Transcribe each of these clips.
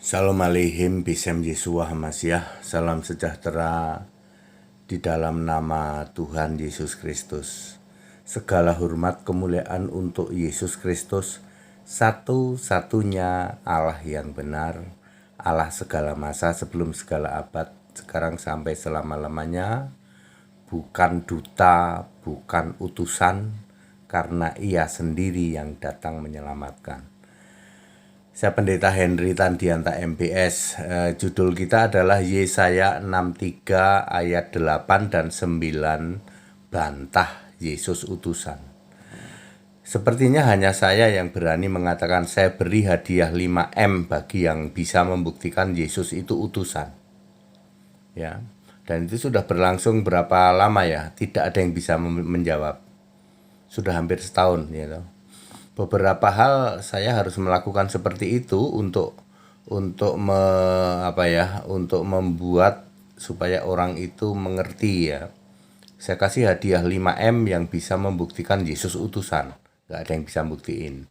Shalom Aleihim, Bisem Yesua Hamasyah, salam sejahtera di dalam nama Tuhan Yesus Kristus. Segala hormat kemuliaan untuk Yesus Kristus, satu-satunya Allah yang benar, Allah segala masa sebelum segala abad, sekarang sampai selama-lamanya, bukan duta, bukan utusan, karena Ia sendiri yang datang menyelamatkan. Saya Pendeta Henry Tandianta MPS. Judul kita adalah Yesaya 63 ayat 8 dan 9, bantah Yesus utusan. Sepertinya hanya saya yang berani mengatakan saya beri hadiah 5M bagi yang bisa membuktikan Yesus itu utusan. Ya. Dan itu sudah berlangsung berapa lama ya? Tidak ada yang bisa menjawab. Sudah hampir setahun gitu. Beberapa hal saya harus melakukan seperti itu untuk membuat supaya orang itu mengerti ya. Saya kasih hadiah 5M yang bisa membuktikan Yesus utusan. Gak ada yang bisa buktiin.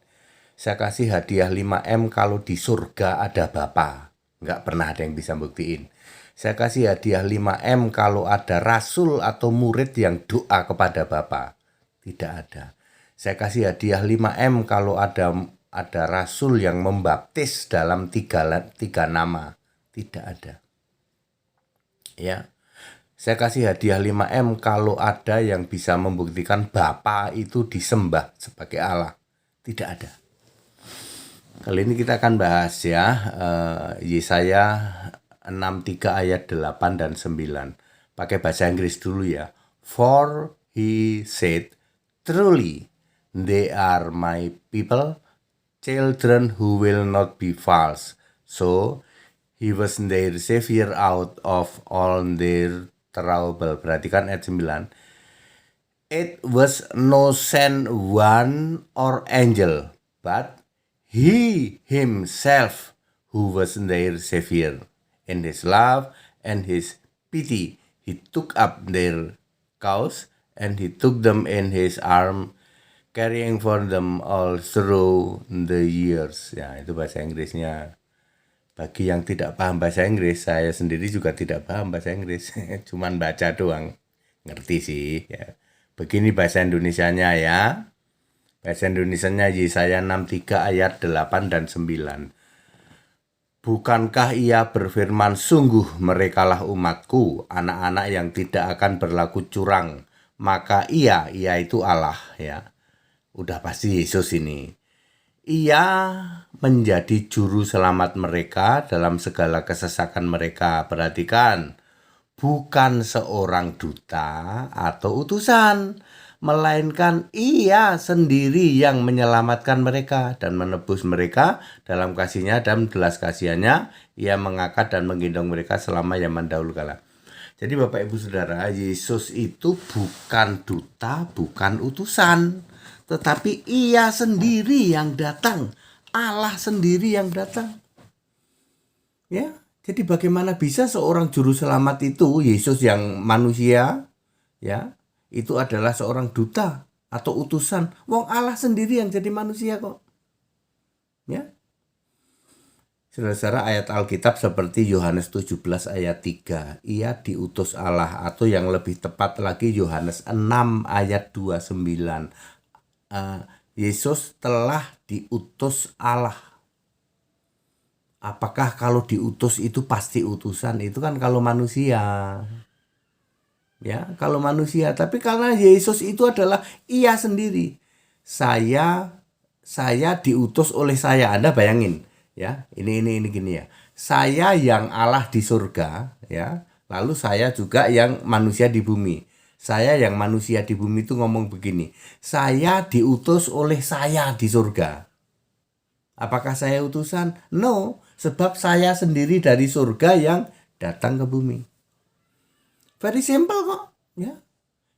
Saya kasih hadiah 5M kalau di surga ada Bapa. Gak pernah ada yang bisa buktiin. Saya kasih hadiah 5M kalau ada rasul atau murid yang doa kepada Bapa. Tidak ada. Saya kasih hadiah 5M kalau ada rasul yang membaptis dalam tiga nama. Tidak ada. Ya. Saya kasih hadiah 5M kalau ada yang bisa membuktikan Bapa itu disembah sebagai Allah. Tidak ada. Kali ini kita akan bahas ya Yesaya 63 ayat 8 dan 9. Pakai bahasa Inggris dulu ya. For he said, truly they are my people, children who will not be false. So he was their savior out of all their trouble. Perhatikan ayat 9. It was no sent one or angel, but he himself who was their savior. In his love and his pity, he took up their cause and he took them in his arm, carrying for them all through the years. Ya, itu bahasa Inggrisnya. Bagi yang tidak paham bahasa Inggris, saya sendiri juga tidak paham bahasa Inggris. Cuman baca doang. Ngerti sih. Ya. Begini bahasa Indonesianya ya. Bahasa Indonesianya Yesaya 63 ayat 8 dan 9. Bukankah ia berfirman, sungguh merekalah umatku, anak-anak yang tidak akan berlaku curang. Maka ia itu Allah ya. Udah pasti Yesus ini. Ia menjadi juru selamat mereka dalam segala kesesakan mereka. Perhatikan, bukan seorang duta atau utusan, melainkan ia sendiri yang menyelamatkan mereka dan menebus mereka dalam kasihnya dan belas kasihannya. Ia mengangkat dan menggendong mereka selama zaman dahulu kala. Jadi Bapak Ibu Saudara, Yesus itu bukan duta, bukan utusan, tetapi ia sendiri yang datang. Allah sendiri yang datang. Ya, jadi bagaimana bisa seorang juru selamat itu, Yesus yang manusia, ya, itu adalah seorang duta atau utusan. Wong Allah sendiri yang jadi manusia kok. Ya. Saudara-saudara, ayat Alkitab seperti Yohanes 17 ayat 3. Ia diutus Allah, atau yang lebih tepat lagi Yohanes 6 ayat 29. Yesus telah diutus Allah. Apakah kalau diutus itu pasti utusan? Itu kan kalau manusia. Ya, kalau manusia. Tapi karena Yesus itu adalah ia sendiri. Saya diutus oleh saya. Anda bayangin. Ya, ini gini ya. Saya yang Allah di surga, ya. Lalu saya juga yang manusia di bumi. Saya yang manusia di bumi itu ngomong begini. Saya diutus oleh saya di surga. Apakah saya utusan? No, sebab saya sendiri dari surga yang datang ke bumi. Very simple kok, ya.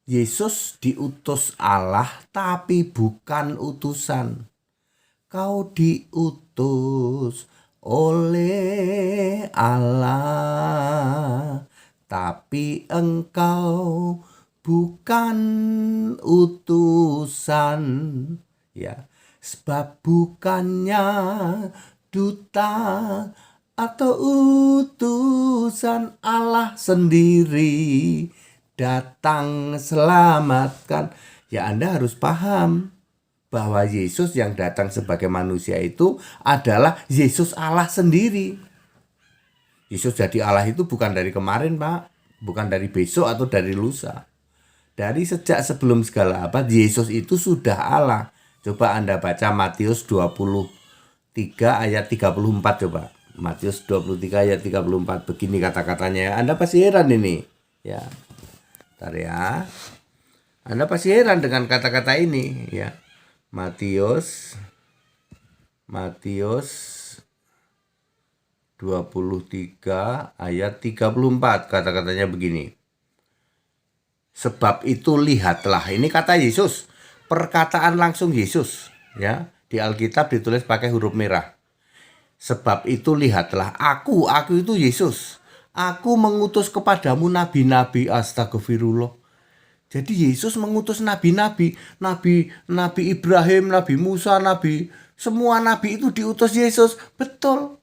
Yesus diutus Allah tapi bukan utusan. Kau diutus oleh Allah, tapi engkau bukan utusan, ya. Sebab bukannya duta atau utusan Allah sendiri datang selamatkan. Ya, Anda harus paham bahwa Yesus yang datang sebagai manusia itu adalah Yesus Allah sendiri. Yesus jadi Allah itu bukan dari kemarin, Pak. Bukan dari besok atau dari lusa. Dari sejak sebelum segala abad, Yesus itu sudah Allah. Coba Anda baca Matius 23 ayat 34 coba. Matius 23 ayat 34. Begini kata-katanya. Anda pasti heran ini. Ya. Bentar ya. Anda pasti heran dengan kata-kata ini, ya. Matius 23 ayat 34, kata-katanya begini. Sebab itu lihatlah, ini kata Yesus, perkataan langsung Yesus, ya. Di Alkitab ditulis pakai huruf merah. Sebab itu lihatlah, aku itu Yesus. Aku mengutus kepadamu nabi-nabi. Astagfirullah. Jadi Yesus mengutus nabi-nabi, Nabi Ibrahim, Nabi Musa, semua nabi itu diutus Yesus. Betul.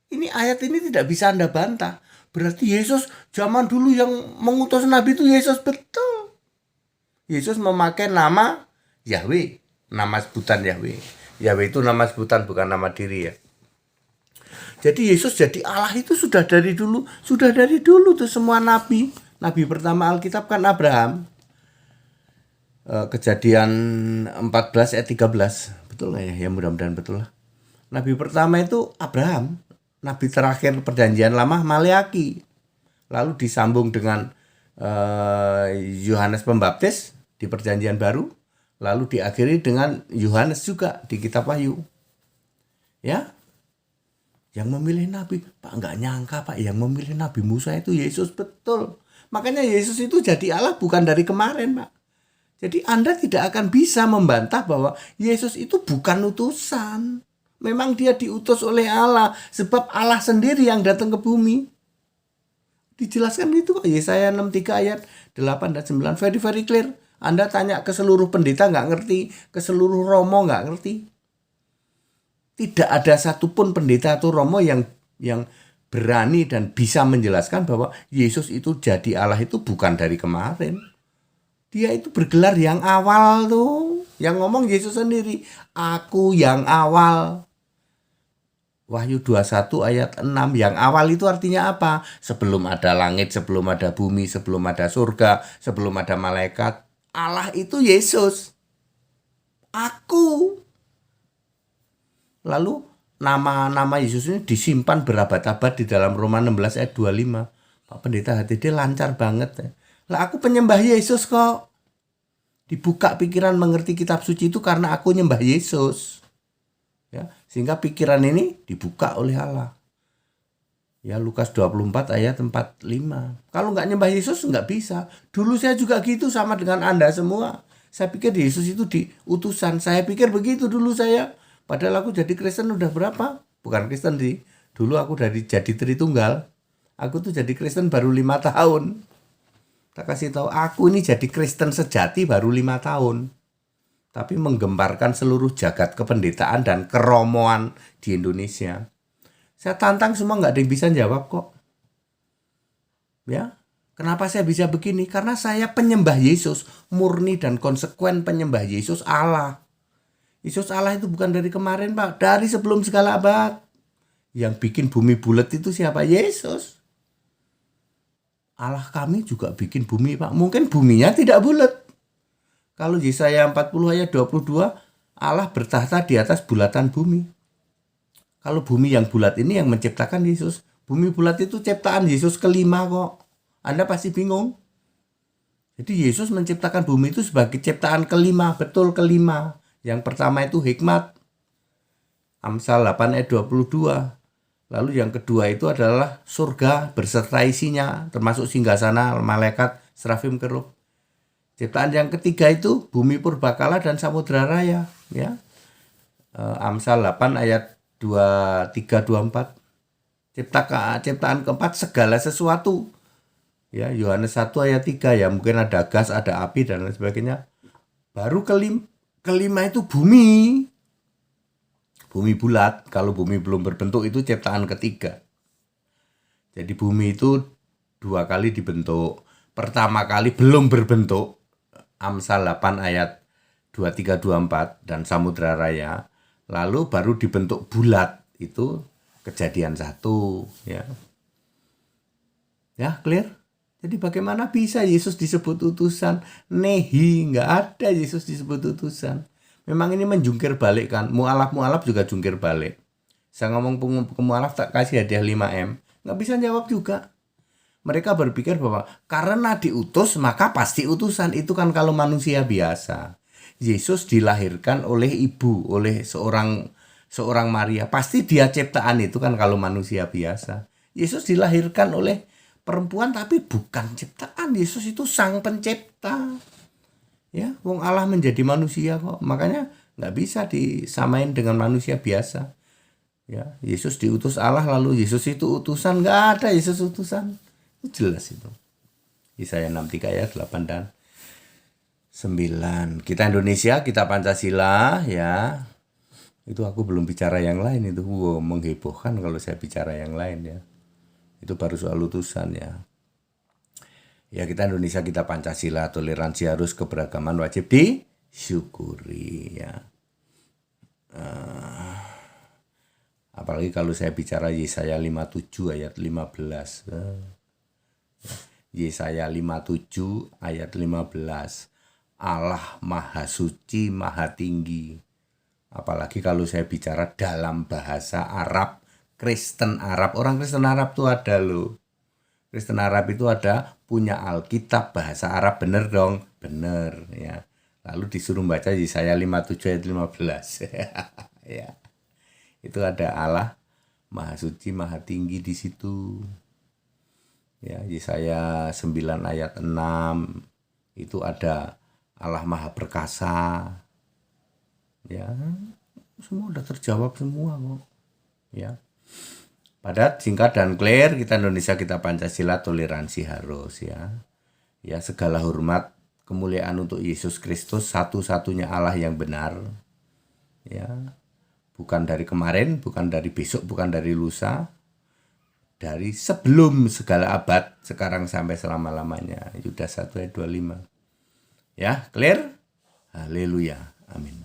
Ini ayat ini tidak bisa Anda bantah. Berarti Yesus zaman dulu yang mengutus nabi itu Yesus, betul. Yesus memakai nama Yahweh, nama sebutan Yahweh. Yahweh itu nama sebutan, bukan nama diri, ya. Jadi Yesus jadi Allah itu sudah dari dulu tuh semua nabi. Nabi pertama Alkitab kan Abraham. Kejadian 14 ayat 13. Betul nggak ya? Ya mudah-mudahan betul lah. Nabi pertama itu Abraham. Nabi terakhir perjanjian lama Maleaki. Lalu disambung dengan Yohanes Pembaptis di perjanjian baru. Lalu diakhiri dengan Yohanes juga di kitab Wahyu. Ya. Yang memilih Nabi. Pak, nggak nyangka Pak, yang memilih Nabi Musa itu Yesus, betul. Makanya Yesus itu jadi Allah bukan dari kemarin, Pak. Jadi Anda tidak akan bisa membantah bahwa Yesus itu bukan utusan. Memang dia diutus oleh Allah. Sebab Allah sendiri yang datang ke bumi. Dijelaskan itu kok. Yesaya 63 ayat 8 dan 9. Very very clear. Anda tanya ke seluruh pendeta nggak ngerti. Ke seluruh romo nggak ngerti. Tidak ada satupun pendeta atau romo yang berani dan bisa menjelaskan bahwa Yesus itu jadi Allah itu bukan dari kemarin. Dia itu bergelar yang awal tuh. Yang ngomong Yesus sendiri. Aku yang awal. Wahyu 21 ayat 6. Yang awal itu artinya apa? Sebelum ada langit, sebelum ada bumi, sebelum ada surga, sebelum ada malaikat. Allah itu Yesus. Aku. Lalu nama Yesus ini disimpan berabad-abad di dalam Roma 16 ayat 25. Pak Pendeta HTD lancar banget ya. Lah aku penyembah Yesus kok. Dibuka pikiran mengerti kitab suci itu karena aku nyembah Yesus. Ya, sehingga pikiran ini dibuka oleh Allah. Ya, Lukas 24 ayat 45. Kalau nggak nyembah Yesus nggak bisa. Dulu saya juga gitu sama dengan Anda semua. Saya pikir Yesus itu diutusan. Saya pikir begitu dulu saya. Padahal aku jadi Kristen udah berapa? Bukan Kristen sih. Dulu aku jadi Tritunggal. Aku tuh jadi Kristen baru 5 tahun. Tak kasih tahu, aku ini jadi Kristen sejati baru 5 tahun. Tapi menggemparkan seluruh jagat kependetaan dan keromoan di Indonesia. Saya tantang semua, nggak ada yang bisa jawab kok. Ya, kenapa saya bisa begini? Karena saya penyembah Yesus, murni dan konsekuen penyembah Yesus Allah. Yesus Allah itu bukan dari kemarin, Pak, dari sebelum segala abad. Yang bikin bumi bulat itu siapa? Yesus. Allah kami juga bikin bumi, Pak. Mungkin buminya tidak bulat. Kalau Yesaya 40 ayat 22, Allah bertahta di atas bulatan bumi. Kalau bumi yang bulat ini yang menciptakan Yesus. Bumi bulat itu ciptaan Yesus kelima kok. Anda pasti bingung. Jadi Yesus menciptakan bumi itu sebagai ciptaan kelima. Betul, kelima. Yang pertama itu hikmat. Amsal 8 ayat 22. Lalu yang kedua itu adalah surga berserta isinya. Termasuk singgasana, malaikat, serafim, kerub. Ciptaan yang ketiga itu bumi purbakala dan samudra raya, ya. Amsal 8 ayat 23 24. Ciptaan keempat segala sesuatu. Ya, Yohanes 1 ayat 3 ya, mungkin ada gas, ada api dan lain sebagainya. Baru kelima itu bumi. bumi bulat. Kalau bumi belum berbentuk itu ciptaan ketiga. Jadi bumi itu 2 kali dibentuk. Pertama kali belum berbentuk, Amsal 8 ayat 23, 24 dan Samudra Raya. Lalu baru dibentuk bulat, itu Kejadian 1 ya. Ya, clear? Jadi bagaimana bisa Yesus disebut utusan? Nehi, nggak ada Yesus disebut utusan. Memang ini menjungkir balik kan. Mu'alaf juga jungkir balik. Saya ngomong ke mu'alaf tak kasih hadiah 5M. Nggak bisa jawab juga. Mereka berpikir bahwa karena diutus maka pasti utusan. Itu kan kalau manusia biasa. Yesus dilahirkan oleh ibu, oleh seorang Maria. Pasti dia ciptaan itu kan kalau manusia biasa. Yesus dilahirkan oleh perempuan tapi bukan ciptaan. Yesus itu sang pencipta. Ya, wong Allah menjadi manusia kok. Makanya nggak bisa disamain dengan manusia biasa. Ya, Yesus diutus Allah lalu Yesus itu utusan, nggak ada Yesus utusan. Itu jelas itu. Yesaya 63 ayat 8 dan 9. Kita Indonesia, kita Pancasila ya. Itu aku belum bicara yang lain itu. Wow, menghebohkan kalau saya bicara yang lain ya. Itu baru soal utusan ya. Ya kita Indonesia, kita Pancasila, toleransi harus, keberagaman wajib disyukuri ya. Apalagi kalau saya bicara Yesaya 57 ayat 15. Yesaya 57 ayat 15. Allah Maha Suci, Maha Tinggi. Apalagi kalau saya bicara dalam bahasa Arab, Kristen Arab. Orang Kristen Arab tuh ada loh. Kristen Arab itu ada, punya Alkitab bahasa Arab, bener dong? Bener ya. Lalu disuruh baca Yesaya 57 ayat 15. Ya. Itu ada Allah Maha Suci, Maha Tinggi di situ. Ya, Yesaya 9 ayat 6 itu ada Allah Maha Perkasa. Ya, semua udah terjawab semua kok. Ya. Padat, singkat dan clear, kita Indonesia, kita Pancasila, toleransi harus ya. Ya, segala hormat, kemuliaan untuk Yesus Kristus, satu-satunya Allah yang benar. Ya. Bukan dari kemarin, bukan dari besok, bukan dari lusa. Dari sebelum segala abad, sekarang sampai selama-lamanya. Yudas 1 ayat 25. Ya, clear? Haleluya. Amin.